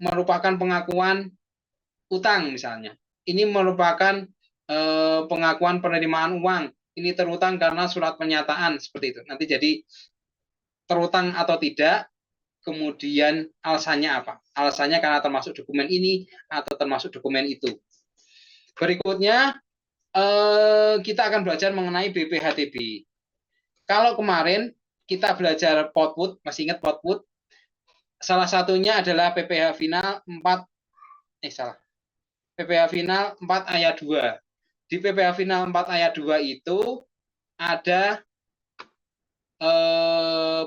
merupakan pengakuan utang misalnya. Ini merupakan pengakuan penerimaan uang. Ini terutang karena surat pernyataan seperti itu. Nanti jadi terutang atau tidak, kemudian alasannya apa? Alasannya karena termasuk dokumen ini atau termasuk dokumen itu. Berikutnya kita akan belajar mengenai BPHTB. Kalau kemarin kita belajar POTWUT, masih ingat POTWUT? Salah satunya adalah PPH final 4 PPH final 4 ayat 2. Di PPH final 4 ayat 2 itu ada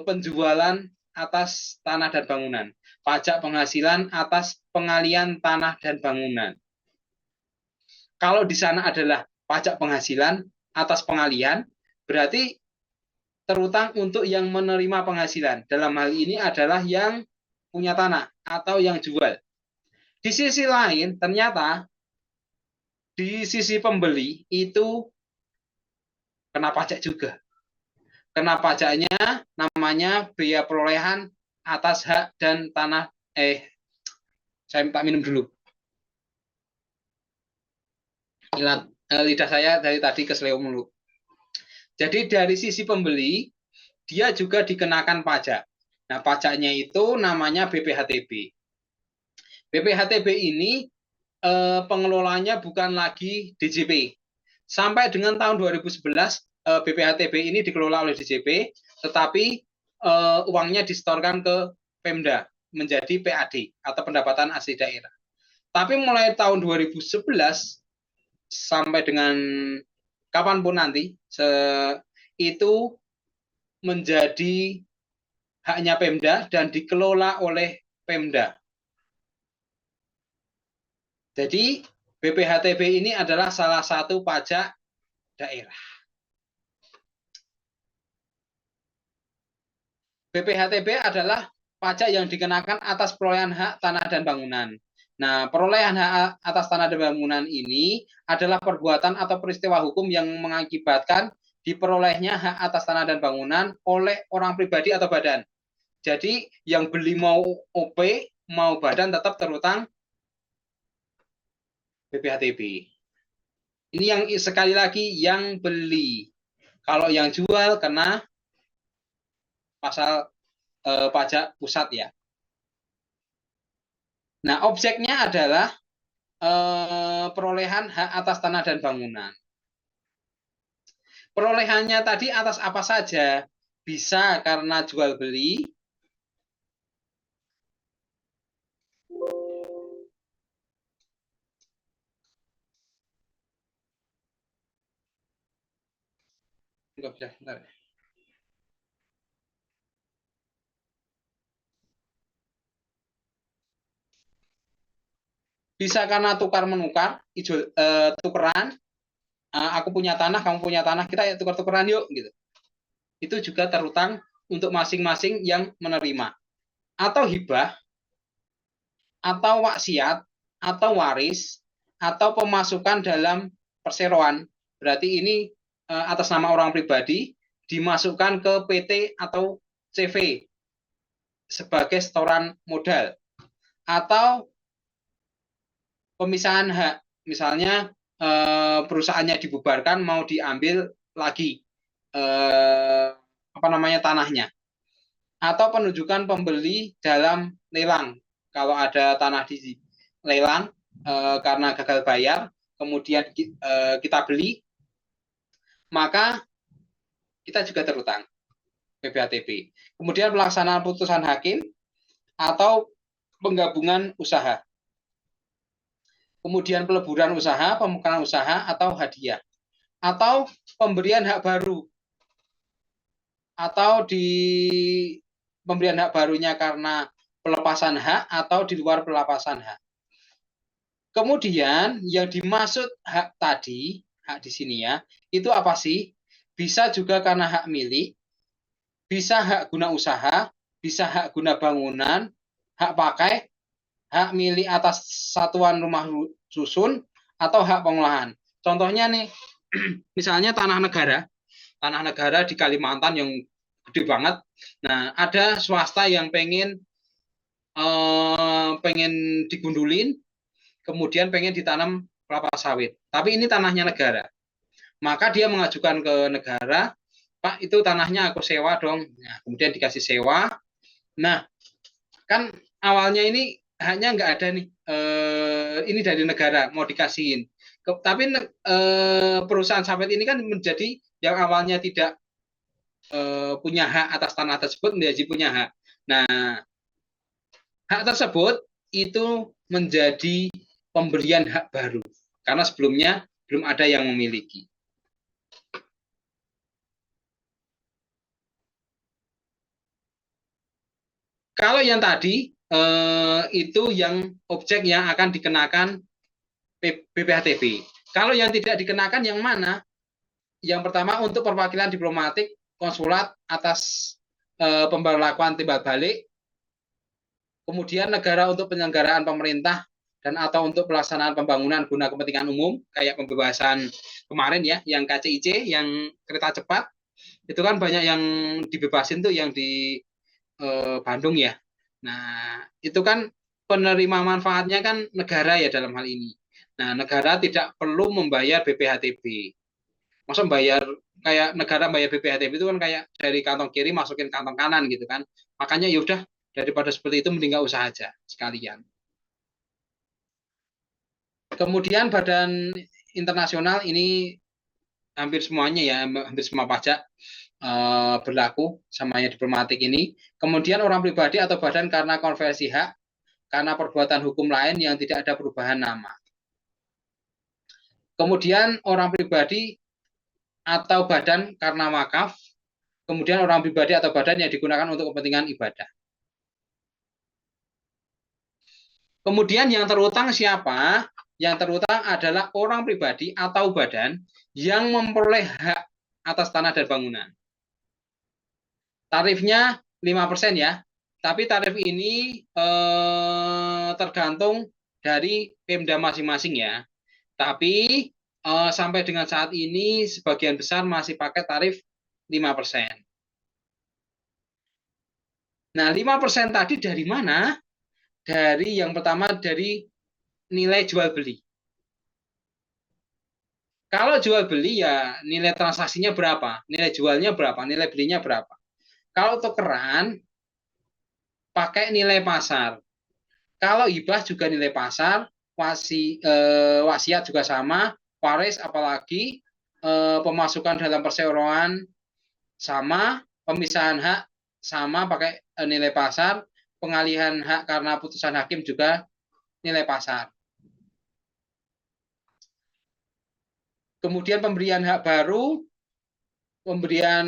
penjualan atas tanah dan bangunan, pajak penghasilan atas pengalian tanah dan bangunan. Kalau di sana adalah pajak penghasilan atas pengalian, berarti terutang untuk yang menerima penghasilan. Dalam hal ini adalah yang punya tanah atau yang jual. Di sisi lain, ternyata di sisi pembeli itu kena pajak juga. Kena pajaknya namanya biaya perolehan atas hak dan tanah. Saya minta minum dulu. Lidah saya dari tadi keseleo mulu. Jadi dari sisi pembeli, dia juga dikenakan pajak. Nah, pajaknya itu namanya BPHTB. BPHTB ini pengelolanya bukan lagi DJP. Sampai dengan tahun 2011, BPHTB ini dikelola oleh DJP, tetapi uangnya disetorkan ke Pemda menjadi PAD atau pendapatan asli daerah. Tapi mulai tahun 2011 sampai dengan kapanpun nanti itu menjadi haknya Pemda dan dikelola oleh Pemda. Jadi BPHTB ini adalah salah satu pajak daerah. BPHTB adalah pajak yang dikenakan atas perolehan hak tanah dan bangunan. Nah, perolehan hak atas tanah dan bangunan ini adalah perbuatan atau peristiwa hukum yang mengakibatkan diperolehnya hak atas tanah dan bangunan oleh orang pribadi atau badan. Jadi, yang beli mau OP, mau badan tetap terutang BPHTB. Ini yang sekali lagi yang beli. Kalau yang jual kena pasal pajak pusat ya. Nah, objeknya adalah perolehan hak atas tanah dan bangunan. Perolehannya tadi atas apa saja? Bisa karena jual beli, enggak bisa, bentar. Bisa karena tukar menukar, tukeran, aku punya tanah, kamu punya tanah, kita tukar-tukeran yuk gitu. Itu juga terutang untuk masing-masing yang menerima. Atau hibah, atau waksiat, atau waris, atau pemasukan dalam perseroan. Berarti ini atas nama orang pribadi dimasukkan ke PT atau CV sebagai setoran modal. Atau pemisahan hak, misalnya perusahaannya dibubarkan mau diambil lagi tanahnya, atau penunjukan pembeli dalam lelang. Kalau ada tanah di lelang karena gagal bayar, kemudian kita beli, maka kita juga terutang BPHTB. Kemudian pelaksanaan putusan hakim atau penggabungan usaha. Kemudian peleburan usaha, pemekaran usaha, atau hadiah. Atau pemberian hak baru. Atau di pemberian hak barunya karena pelepasan hak atau di luar pelepasan hak. Kemudian yang dimaksud hak tadi, hak di sini ya, itu apa sih? Bisa juga karena hak milik, bisa hak guna usaha, bisa hak guna bangunan, hak pakai, hak milik atas satuan rumah susun, atau hak pengolahan. Contohnya nih, misalnya tanah negara di Kalimantan yang gede banget. Nah, ada swasta yang pengen pengen digundulin, kemudian pengen ditanam kelapa sawit. Tapi ini tanahnya negara. Maka dia mengajukan ke negara, Pak, itu tanahnya aku sewa dong. Nah, kemudian dikasih sewa. Nah, kan awalnya ini hanya nggak ada nih, ini dari negara mau dikasihin. Tapi perusahaan sawit ini kan menjadi yang awalnya tidak punya hak atas tanah tersebut menjadi punya hak. Nah, hak tersebut itu menjadi pemberian hak baru karena sebelumnya belum ada yang memiliki. Kalau yang tadi itu yang objek yang akan dikenakan BPHTB. Kalau yang tidak dikenakan yang mana? Yang pertama untuk perwakilan diplomatik, konsulat atas pemberlakuan timbal balik, kemudian negara untuk penyelenggaraan pemerintah dan atau untuk pelaksanaan pembangunan guna kepentingan umum, kayak pembebasan kemarin ya, yang KCIC, yang kereta cepat, itu kan banyak yang dibebasin tuh yang di Bandung ya. Nah, itu kan penerima manfaatnya kan negara ya dalam hal ini. Nah, negara tidak perlu membayar BPHTB. Masa bayar kayak negara bayar BPHTB itu kan kayak dari kantong kiri masukin kantong kanan gitu kan. Makanya ya udah daripada seperti itu mending nggak usah aja sekalian. Kemudian badan internasional ini hampir semuanya ya, hampir semua pajak berlaku sama yang diplomatik ini. Kemudian orang pribadi atau badan karena konversi hak, karena perbuatan hukum lain yang tidak ada perubahan nama. Kemudian orang pribadi atau badan karena wakaf, kemudian orang pribadi atau badan yang digunakan untuk kepentingan ibadah. Kemudian yang terutang siapa? Yang terutang adalah orang pribadi atau badan yang memperoleh hak atas tanah dan bangunan. Tarifnya 5% ya. Tapi tarif ini tergantung dari Pemda masing-masing ya. Tapi sampai dengan saat ini sebagian besar masih pakai tarif 5%. Nah, 5% tadi dari mana? Dari yang pertama dari nilai jual beli. Kalau jual beli ya nilai transaksinya berapa, nilai jualnya berapa, nilai belinya berapa. Kalau tukeran pakai nilai pasar. Kalau hibah juga nilai pasar, wasiat juga sama, waris apalagi, pemasukan dalam perseroan sama, pemisahan hak sama pakai nilai pasar, pengalihan hak karena putusan hakim juga nilai pasar. Kemudian pemberian hak baru, pemberian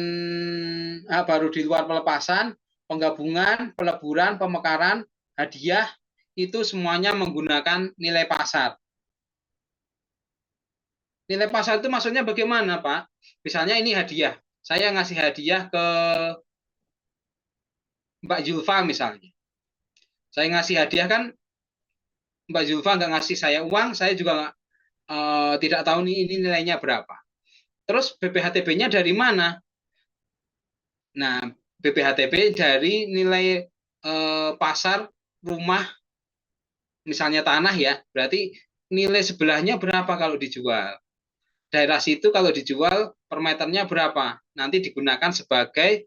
hak baru di luar pelepasan, penggabungan, peleburan, pemekaran, hadiah, itu semuanya menggunakan nilai pasar. Nilai pasar itu maksudnya bagaimana, Pak? Misalnya ini hadiah. Saya ngasih hadiah ke Mbak Julfa misalnya. Saya ngasih hadiah kan, Mbak Julfa nggak ngasih saya uang, saya juga tidak tahu nih ini nilainya berapa. Terus BPHTB-nya dari mana? Nah, BPHTB dari nilai pasar rumah, misalnya tanah ya, berarti nilai sebelahnya berapa kalau dijual. Daerah situ kalau dijual per meternya berapa. Nanti digunakan sebagai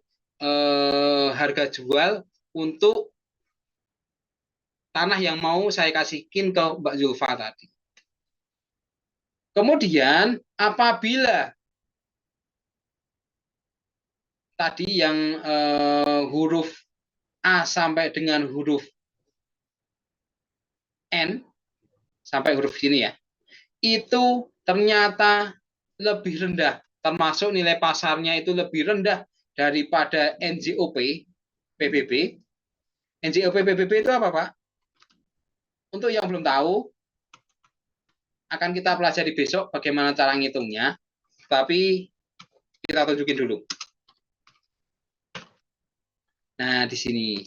harga jual untuk tanah yang mau saya kasihkin ke Mbak Zulfa tadi. Kemudian apabila tadi yang huruf A sampai dengan huruf N, sampai huruf sini ya, itu ternyata lebih rendah, termasuk nilai pasarnya itu lebih rendah daripada NJOP PBB. NJOP PBB itu apa, Pak? Untuk yang belum tahu, akan kita pelajari besok bagaimana cara ngitungnya, tapi kita tunjukin dulu. Nah, di sini.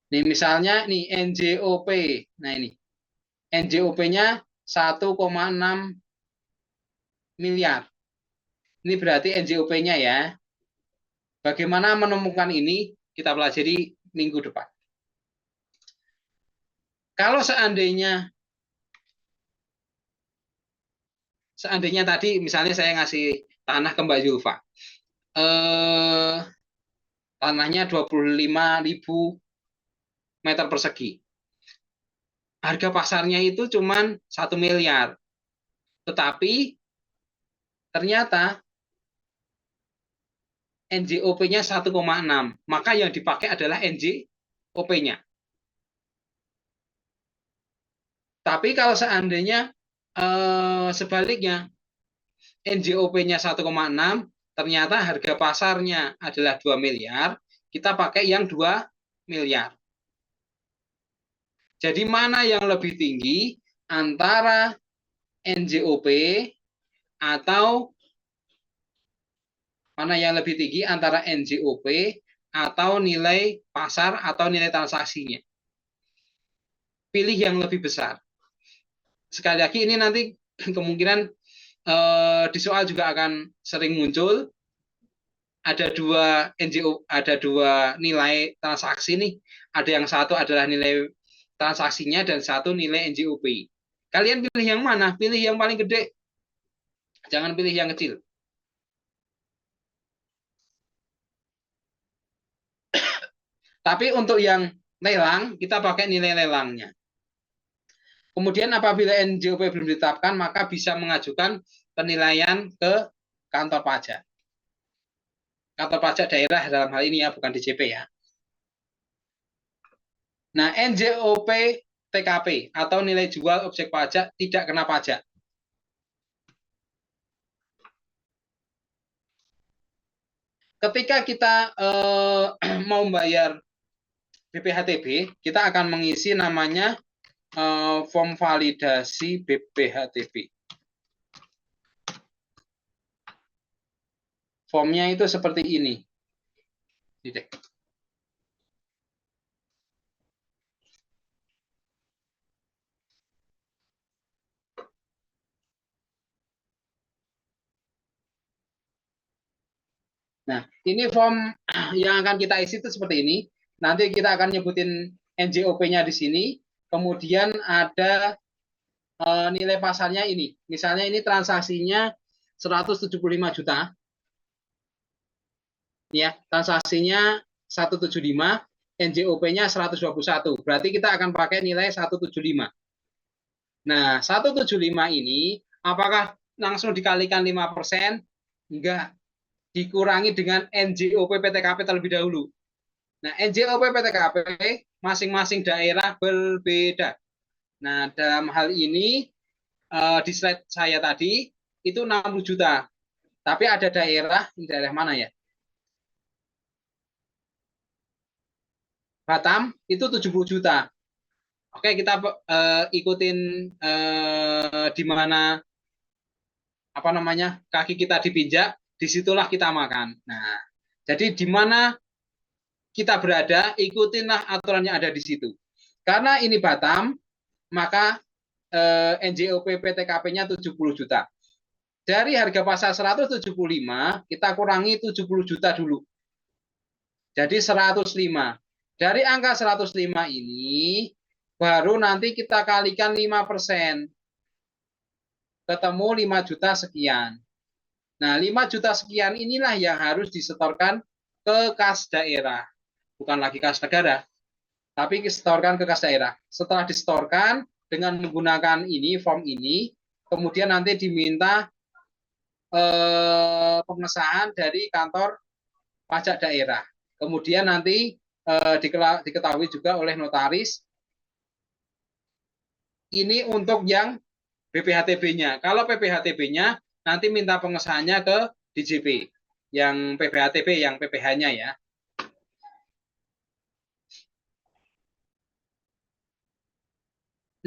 Nih misalnya nih NJOP. Nah ini. NJOP-nya 1,6 miliar. Ini berarti NJOP-nya ya. Bagaimana menemukan ini kita pelajari minggu depan. Kalau seandainya tadi misalnya saya ngasih tanah ke Mbak Zulfa. Tanahnya 25.000 meter persegi. Harga pasarnya itu cuma 1 miliar. Tetapi ternyata NJOP-nya 1,6. Maka yang dipakai adalah NJOP-nya. Tapi kalau seandainya sebaliknya NJOP-nya 1,6, ternyata harga pasarnya adalah 2 miliar, kita pakai yang 2 miliar. Jadi mana yang lebih tinggi antara NJOP atau mana yang lebih tinggi antara NJOP atau nilai pasar atau nilai transaksinya? Pilih yang lebih besar. Sekali lagi ini nanti kemungkinan di soal juga akan sering muncul. Ada dua NJO, ada dua nilai transaksi nih. Ada yang satu adalah nilai transaksinya dan satu nilai NJOP. Kalian pilih yang mana? Pilih yang paling gede. Jangan pilih yang kecil. Tapi untuk yang lelang, kita pakai nilai lelangnya. Kemudian apabila NJOP belum ditetapkan, maka bisa mengajukan penilaian ke kantor pajak. Kantor pajak daerah dalam hal ini ya, bukan DJP ya. Nah, NJOP TKP atau nilai jual objek pajak tidak kena pajak. Ketika kita mau membayar BPHTB, kita akan mengisi namanya form validasi BPHTB. Formnya itu seperti ini. Nah, ini form yang akan kita isi itu seperti ini. Nanti kita akan nyebutin NJOP-nya di sini. Kemudian ada nilai pasarnya ini. Misalnya ini transaksinya 175 juta. Ya, transaksinya 175, NJOP-nya 121. Berarti kita akan pakai nilai 175. Nah, 175 ini apakah langsung dikalikan 5%? Enggak. Dikurangi dengan NJOP PTKP terlebih dahulu. Nah, NJOP PTKP masing-masing daerah berbeda. Nah, dalam hal ini di slide saya tadi itu 60 juta. Tapi ada daerah, ini daerah mana ya? Batam itu 70 juta. Oke, kita ikutin di mana apa namanya kaki kita dipijak, disitulah kita makan. Nah, jadi di mana kita berada, ikutinlah aturan yang ada di situ. Karena ini Batam, maka NJOP PTKP-nya 70 juta. Dari harga pasar 175, kita kurangi 70 juta dulu. Jadi 105. Dari angka 105 ini, baru nanti kita kalikan 5%. Ketemu 5 juta sekian. Nah, 5 juta sekian inilah yang harus disetorkan ke kas daerah. Bukan lagi kas negara, tapi disetorkan ke kas daerah. Setelah disetorkan dengan menggunakan ini, form ini, kemudian nanti diminta pengesahan dari kantor pajak daerah. Kemudian nanti diketahui juga oleh notaris. Ini untuk yang BPHTB-nya. Kalau PPHTB-nya nanti minta pengesahannya ke DJP. Yang PPHTB, yang PPH-nya ya.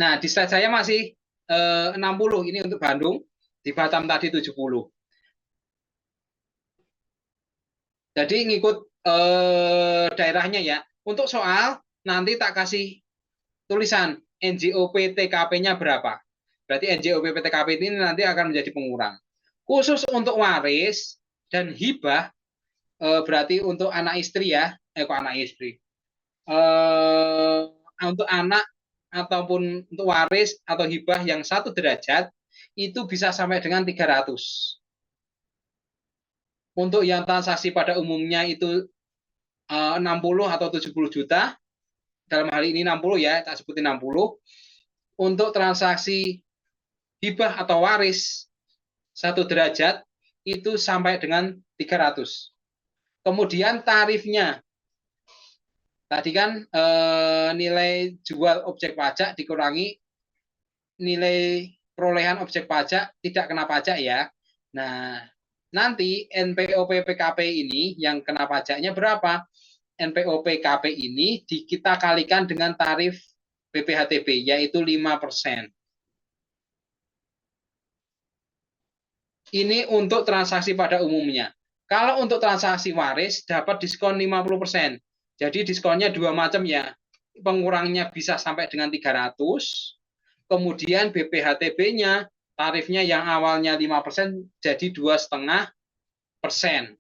Nah, di slide saya masih 60. Ini untuk Bandung. Di Batam tadi 70. Jadi ngikut daerahnya ya. Untuk soal, nanti tak kasih tulisan NJOP TKP-nya berapa. Berarti NJOP TKP ini nanti akan menjadi pengurang. Khusus untuk waris dan hibah, berarti untuk anak istri ya, kok anak istri. Untuk anak ataupun untuk waris atau hibah yang 1 derajat itu bisa sampai dengan 300. Untuk yang transaksi pada umumnya itu 60 atau 70 juta, dalam hal ini 60 ya, tak sebutin 60. Untuk transaksi hibah atau waris 1 derajat itu sampai dengan 300. Kemudian tarifnya, tadi kan nilai jual objek pajak dikurangi nilai perolehan objek pajak tidak kena pajak ya. Nah, nanti NPOP PKP ini yang kena pajaknya berapa? NPOP PKP ini kita kalikan dengan tarif BPHTB yaitu 5%. Ini untuk transaksi pada umumnya. Kalau untuk transaksi waris dapat diskon 50%. Jadi diskonnya dua macam ya. Pengurangnya bisa sampai dengan 300. Kemudian BPHTB-nya tarifnya yang awalnya 5% jadi 2,5%.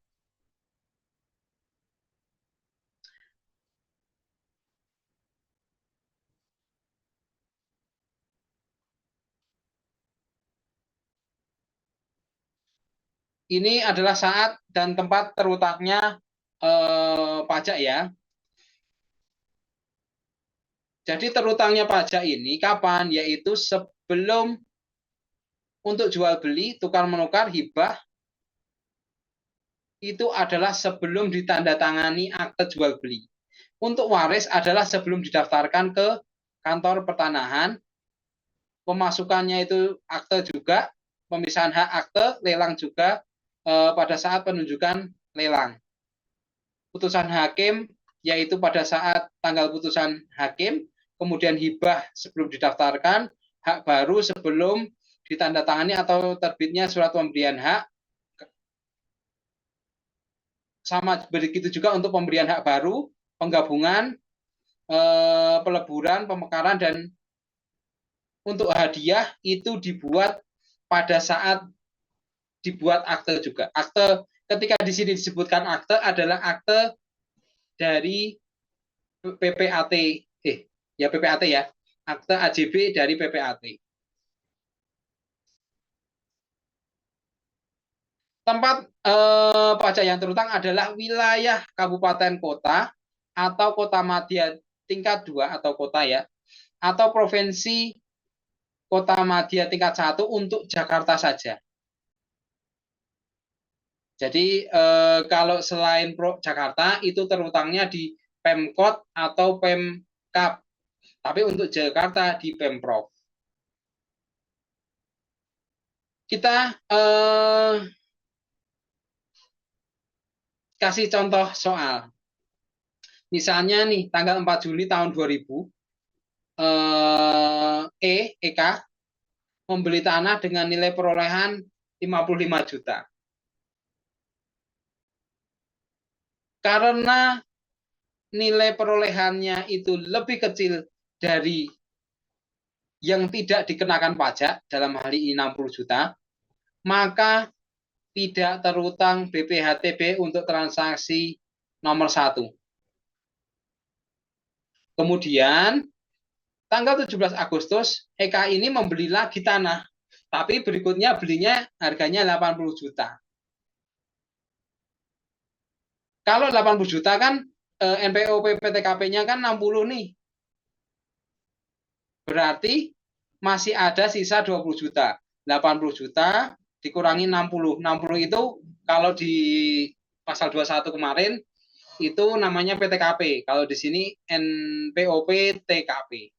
Ini adalah saat dan tempat terletaknya pajak ya. Jadi terutangnya pajak ini kapan? Yaitu sebelum untuk jual beli, tukar menukar, hibah itu adalah sebelum ditandatangani akte jual beli. Untuk waris adalah sebelum didaftarkan ke kantor pertanahan. Pemasukannya itu akte juga, pemisahan hak akte, lelang juga pada saat penunjukan lelang. Putusan hakim yaitu pada saat tanggal putusan hakim, kemudian hibah sebelum didaftarkan, hak baru sebelum ditandatangani atau terbitnya surat pemberian hak. Sama begitu juga untuk pemberian hak baru, penggabungan, peleburan, pemekaran, dan untuk hadiah itu dibuat pada saat dibuat akte juga. Akte ketika di sini disebutkan akte adalah akte dari PPAT, ya PPAT ya, akte AJB dari PPAT. Tempat pajak yang terutang adalah wilayah kabupaten kota atau kota madya tingkat 2 atau kota ya, atau provinsi kota madya tingkat 1 untuk Jakarta saja. Jadi kalau selain Jakarta itu terutangnya di Pemkot atau Pemkab. Tapi untuk Jakarta di Pemprov. Kita kasih contoh soal. Misalnya nih tanggal 4 Juli tahun 2000 EK membeli tanah dengan nilai perolehan 55 juta. Karena nilai perolehannya itu lebih kecil dari yang tidak dikenakan pajak, dalam hal ini 60 juta, maka tidak terutang BPHTB untuk transaksi nomor 1. Kemudian tanggal 17 Agustus EK ini membeli lagi tanah, tapi berikutnya belinya harganya 80 juta. Kalau 80 juta kan NPOP PTKP-nya kan 60 nih. Berarti masih ada sisa 20 juta. 80 juta dikurangi 60. 60 itu kalau di pasal 21 kemarin itu namanya PTKP. Kalau di sini NPOP TKP.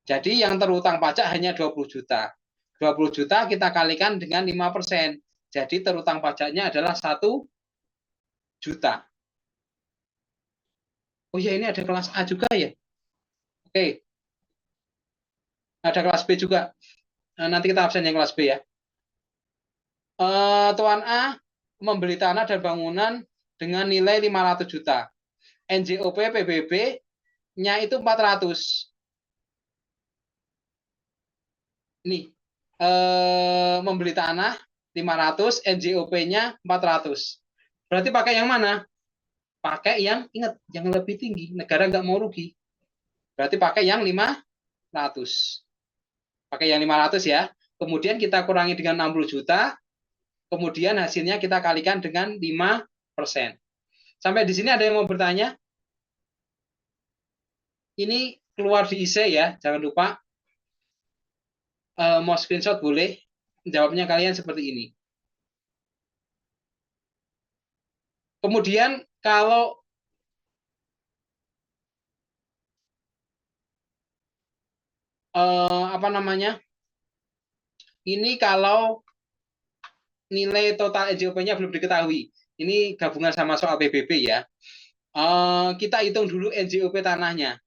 Jadi yang terutang pajak hanya 20 juta. 20 juta kita kalikan dengan 5%. Jadi terutang pajaknya adalah 1 juta. Oh ya, ini ada kelas A juga ya. Oke. Ada kelas B juga. Nanti kita absen yang kelas B ya. Tuan A membeli tanah dan bangunan dengan nilai 500 juta. NJOP PBB-nya itu 400. Nih, membeli tanah 500, NJOP-nya 400. Berarti pakai yang mana? Pakai yang, ingat, yang lebih tinggi. Negara nggak mau rugi. Berarti pakai yang 500. Pakai yang 500 ya. Kemudian kita kurangi dengan 60 juta. Kemudian hasilnya kita kalikan dengan 5%. Sampai di sini ada yang mau bertanya? Ini keluar di IC ya. Jangan lupa. Mau screenshot boleh. Jawabnya kalian seperti ini. Kemudian kalau apa namanya? Ini kalau nilai total NJOP-nya belum diketahui. Ini gabungan sama soal PBB ya. Kita hitung dulu NJOP tanahnya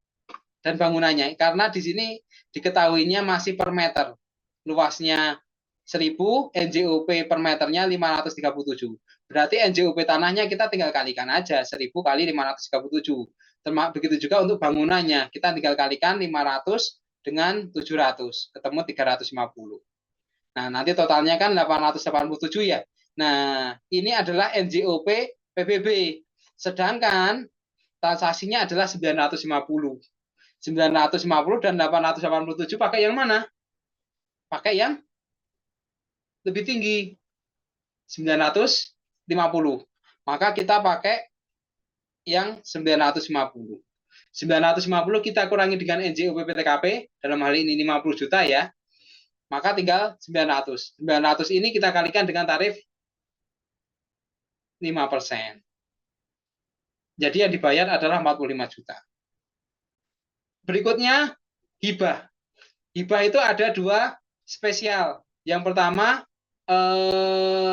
dan bangunannya. Karena di sini diketahuinya masih per meter. Luasnya 1000, NJOP per meternya 537. Berarti NJOP tanahnya kita tinggal kalikan aja. 1000 kali 537. Begitu juga untuk bangunannya. Kita tinggal kalikan 500 dengan 700. Ketemu 350. Nah, nanti totalnya kan 887 ya. Nah, ini adalah NJOP PBB. Sedangkan transaksinya adalah 950. 950 dan 887 pakai yang mana? Pakai yang lebih tinggi. 950. Maka kita pakai yang 950. 950 kita kurangi dengan NJOP PTKP, dalam hal ini 50 juta ya. Maka tinggal 900. 900 ini kita kalikan dengan tarif 5%. Jadi yang dibayar adalah 45 juta. Berikutnya, hibah. Hibah itu ada dua spesial. Yang pertama,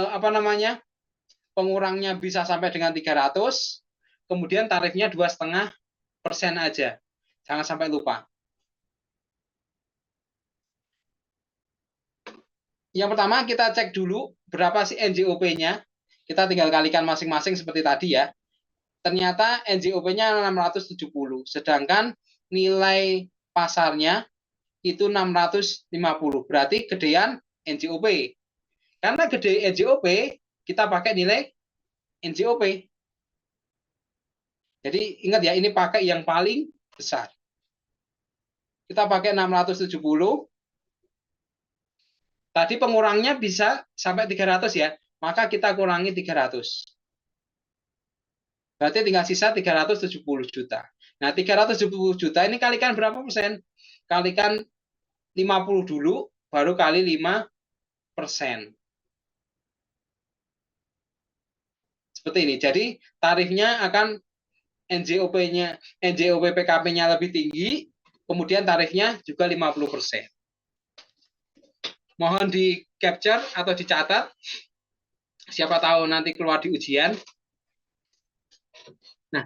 apa namanya? Pengurangnya bisa sampai dengan 300, kemudian tarifnya 2,5% aja. Jangan sampai lupa. Yang pertama kita cek dulu berapa sih NJOP-nya. Kita tinggal kalikan masing-masing seperti tadi ya. Ternyata NJOP-nya 670, sedangkan nilai pasarnya itu 650. Berarti gedean NJOP. Karena gede NJOP, kita pakai nilai NJOP. Jadi ingat ya, ini pakai yang paling besar. Kita pakai 670. Tadi pengurangnya bisa sampai 300 ya, maka kita kurangi 300. Berarti tinggal sisa 370 juta. Nah, 370 juta ini kalikan berapa persen? Kalikan 50 dulu, baru kali 5%. Seperti ini. Jadi tarifnya akan NJOP-nya, NJOP PKP-nya lebih tinggi, kemudian tarifnya juga 50%. Mohon di capture atau dicatat. Siapa tahu nanti keluar di ujian. Nah,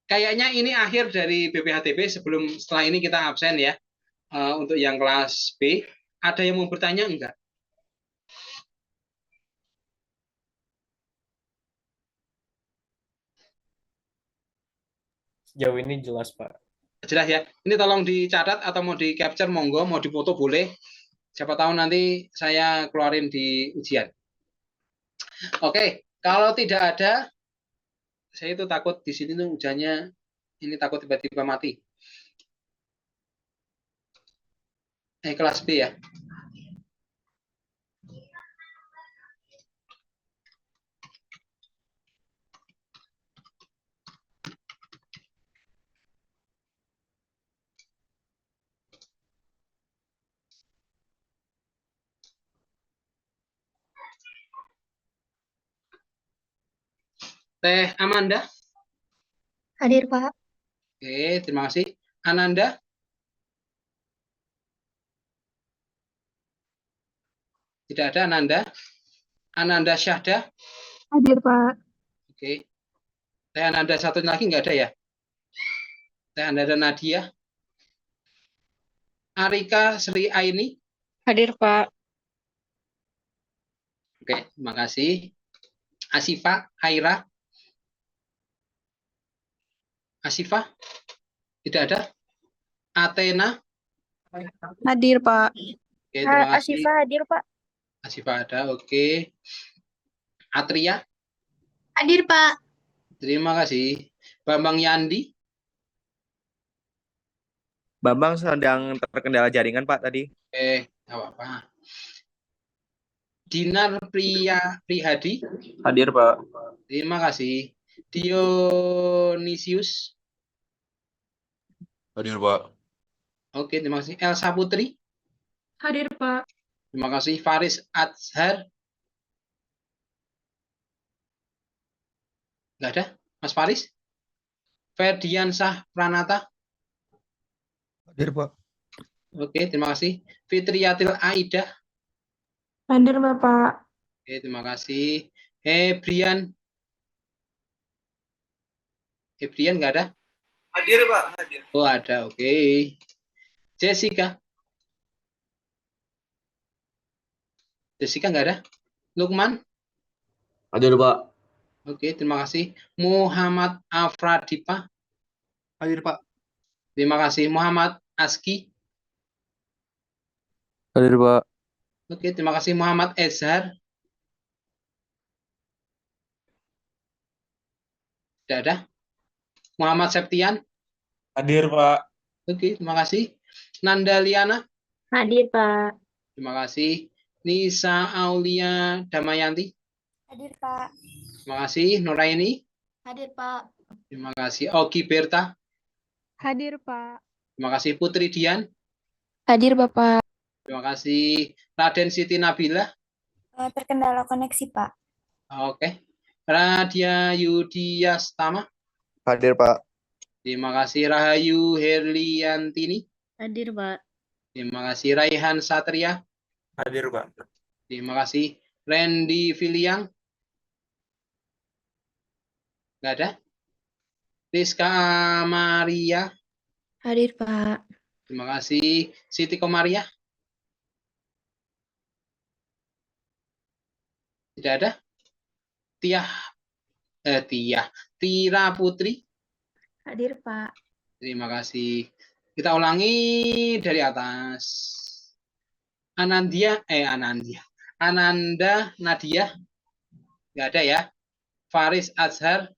kayaknya ini akhir dari BPHTB. Setelah ini kita absen ya. Untuk yang kelas B. Ada yang mau bertanya enggak? Sejauh ini jelas, Pak. Jelas ya. Ini tolong dicatat atau mau di capture, monggo. Mau dipoto boleh. Siapa tahu nanti saya keluarin di ujian. Oke, kalau tidak ada, saya itu takut di sini tuh hujannya, ini takut tiba-tiba mati. Kelas B ya. Teh Amanda? Hadir, Pak. Oke, terima kasih. Ananda? Tidak ada Ananda. Ananda Syahda? Hadir, Pak. Oke. Teh Ananda satu lagi nggak ada ya? Teh Ananda Nadia? Arika Sri Aini? Hadir, Pak. Oke, terima kasih. Asifa Haira? Asifa? Tidak ada. Athena? Hadir, Pak. Oke, terima kasih. Asifa hadir, Pak. Asifa ada, oke. Atria, Hadir, Pak. terima kasih. Bambang Yandi, Bambang sedang terkendala jaringan, Pak, tadi. nggak apa-apa. Dinar Prihadi, Hadir, Pak. terima kasih. Dionisius, Hadir, Pak. oke, terima kasih. Elsa Putri, Hadir, Pak. terima kasih. Faris Azhar, nggak ada. Mas Faris. Ferdiansah Pranata, Hadir, Pak. oke, terima kasih. Fitriyatil Aidah, Hadir, Bapak. oke, terima kasih. Hebrian nggak ada. Hadir, Pak. Hadir. Oh, ada, oke. Jessica nggak ada. Lukman, Hadir, Pak. oke, terima kasih. Muhammad Afradipa, Hadir, Pak. terima kasih. Muhammad Aski, Hadir, Pak. oke, terima kasih. Muhammad Ezhar, tidak ada. Muhammad Septian, Hadir, Pak. oke, terima kasih. Nanda Liana, Hadir, Pak. terima kasih. Nisa Aulia Damayanti, Hadir, Pak. terima kasih. Nuraini, Hadir, Pak. terima kasih. Ogi Berta, Hadir, Pak. terima kasih. Putri Dian, Hadir, Bapak. terima kasih. Raden Siti Nabila, Terkendala koneksi, Pak. oke. Radia Yudiastama, Hadir, Pak. terima kasih. Rahayu Herliantini, Hadir, Pak. terima kasih. Raihan Satria, Hadir, Pak. terima kasih. Randy Filiang, nggak ada. Rizka Maria, Hadir, Pak. terima kasih. Siti Komaria, tidak ada. Tira Putri, Hadir, Pak. terima kasih. Kita ulangi dari atas. Ananda Nadia, nggak ada ya. Faris Azhar,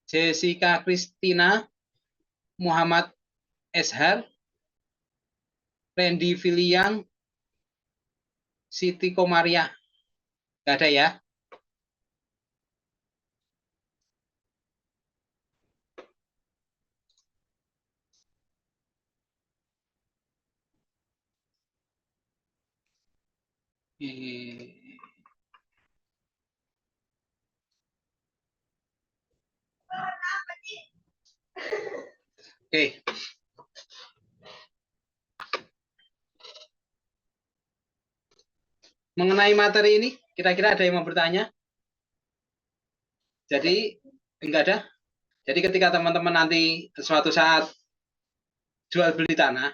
Jessica Christina, Muhammad Ezhar, Randy Filiang, Siti Komaria, nggak ada ya. Oke. Mengenai materi ini, kira-kira ada yang mau bertanya? Jadi, enggak ada. Jadi ketika teman-teman nanti suatu saat jual beli tanah,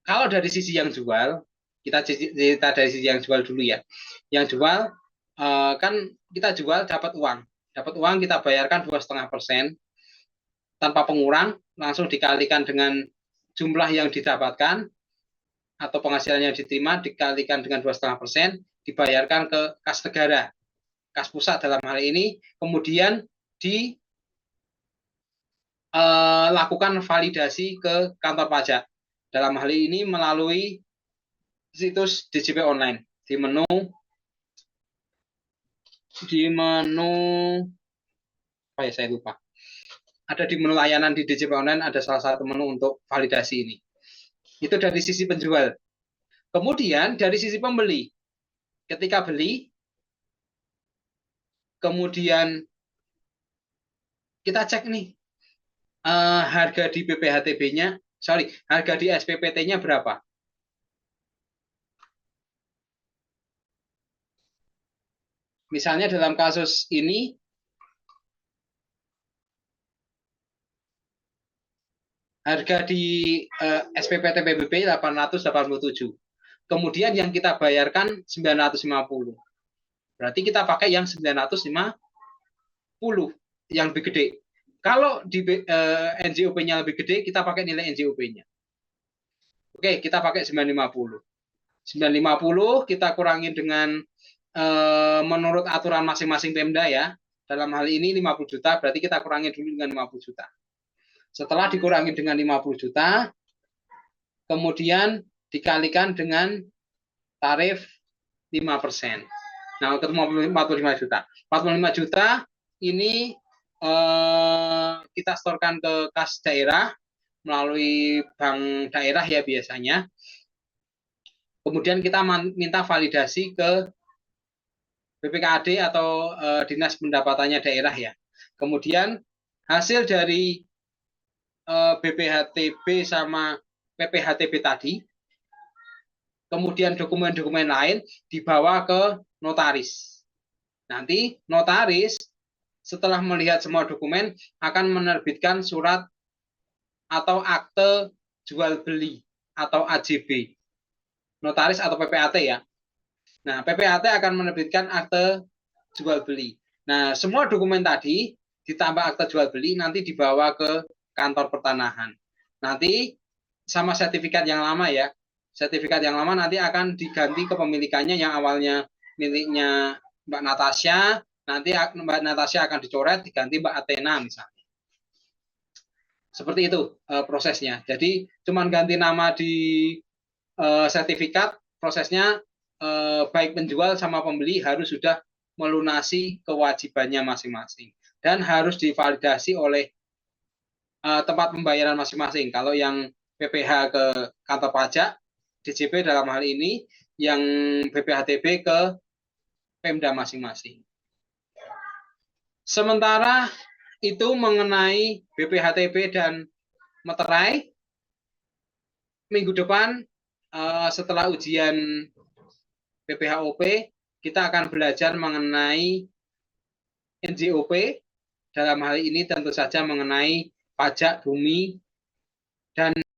kalau dari sisi yang jual, kita cerita dari sisi yang jual dulu ya. Yang jual, kan kita jual dapat uang. Dapat uang kita bayarkan 2,5% tanpa pengurang, langsung dikalikan dengan jumlah yang didapatkan, atau penghasilan yang diterima dikalikan dengan 2,5%, dibayarkan ke kas negara, kas pusat dalam hal ini, kemudian dilakukan validasi ke kantor pajak. Dalam hal ini melalui situs DJP online. Di menu apa ya, saya lupa. Ada di menu layanan di DJP online, ada salah satu menu untuk validasi ini. Itu dari sisi penjual. Kemudian dari sisi pembeli, ketika beli, kemudian kita cek nih, harga di BPHTB-nya, harga di SPPT-nya berapa? Misalnya dalam kasus ini, harga di SPPT PBB 887. Kemudian yang kita bayarkan 950. Berarti kita pakai yang 950 yang lebih gede. Kalau di NJOP-nya lebih gede, kita pakai nilai NJOP-nya. Oke, kita pakai 950. 950 kita kurangi dengan menurut aturan masing-masing Pemda ya. Dalam hal ini 50 juta, berarti kita kurangi dulu dengan 50 juta. Setelah dikurangi dengan 50 juta, kemudian dikalikan dengan tarif 5%. Nah, untuk 45 juta. 45 juta ini kita setorkan ke kas daerah melalui bank daerah ya biasanya. Kemudian kita minta validasi ke BPKAD atau Dinas Pendapatannya Daerah ya. Kemudian hasil dari BPHTB sama PPHTB tadi, kemudian dokumen-dokumen lain dibawa ke notaris. Nanti notaris setelah melihat semua dokumen akan menerbitkan surat atau akte jual beli atau AJB. Notaris atau PPAT ya. Nah, PPAT akan menerbitkan akte jual beli. Nah, semua dokumen tadi ditambah akte jual beli nanti dibawa ke kantor pertanahan. Nanti sama sertifikat yang lama ya. Sertifikat yang lama nanti akan diganti kepemilikannya yang awalnya miliknya Mbak Natasha, nanti Mbak Natasha akan dicoret diganti Mbak Athena misalnya. Seperti itu prosesnya. Jadi cuman ganti nama di sertifikat, prosesnya baik penjual sama pembeli harus sudah melunasi kewajibannya masing-masing dan harus divalidasi oleh tempat pembayaran masing-masing. Kalau yang PPH ke kantor pajak, DJP dalam hal ini, yang BPHTB ke Pemda masing-masing. Sementara itu mengenai BPHTB dan Meterai, minggu depan setelah ujian PPHOP, kita akan belajar mengenai NJOP, dalam hal ini tentu saja mengenai pajak bumi dan